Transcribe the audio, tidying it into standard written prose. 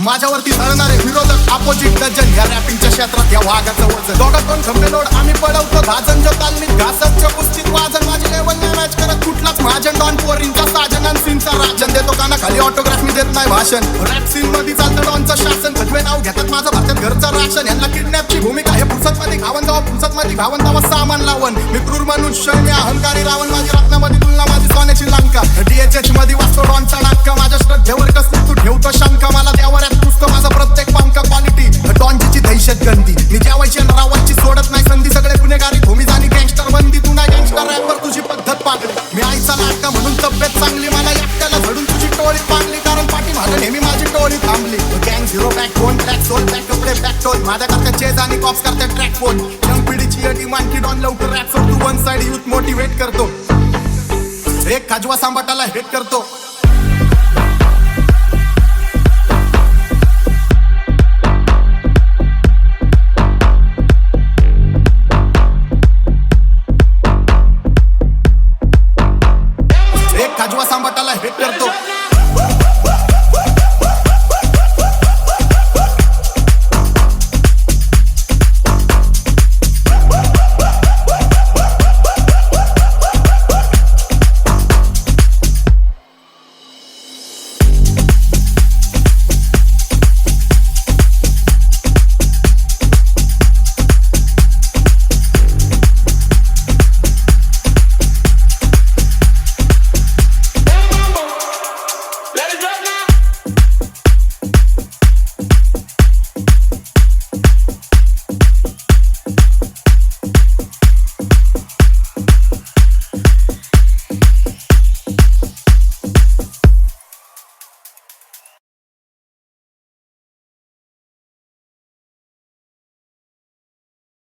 माझ्यावरती धरणारे विरोधक opposite dozen या रॅपिंगच्या क्षेत्रात या वाघाचं वजन दोघात दोन खंबे लोड आम्ही पळवतो भाजन जो तालमीत घासतच्या कुस्तीत वाजन माझी लेवल नाही मॅच करत कुठलाच महाजन डॉन पोरींचा साजन आणि सीनचा राजन देतो काना खाली ऑटोग्राफ मी देत नाही भाषण रॅप सीन मध्ये चालतं डॉनचं शासन भगवे नाव घेतात माझं भारतात घरचं राशन यांना किडनॅपची भूमिका आहे फुरसत मध्ये घावन जावा फुरसत मध्ये घावन जावा सामान लावण मी क्रूर मनुष्य मी अहंकारी रावण माझी रत्नामध्ये तुलना माझी सोन्याची लंका DHH मध्ये वाचतो डॉनचा नाटका माझ्या श्रद्धेवर कसली तू ठेवतो शंका मला त्यावर पुसतो माझा प्रत्येक पंका क्वालिटी डॉनची दहशत गंदी मी जेवायची रावाची सोडत नाही संधी सगळे गुन्हेगारी भूमी झाली गँगस्टर बंदी तू नाही गँगस्टर रॅपर तुझी पद्धत पागली मी आईचा नाटका म्हणून तब्येत चांगली मला एकट्याला झडून तुझी टोळी पांगली कारण पाठी माझं नेहमी माझी टोळी थांबली गँग zero back phone track soul back कपडे बॅक टोल माझ्या करता चेज आणि कॉप्स करतात ट्रॅक फोन यंग पिढीची डिमांड की डॉन लवकर रॅप तू वन साइड यूथ मोटिवेट करतो एक खाजवा सांबाटाला हेट करतो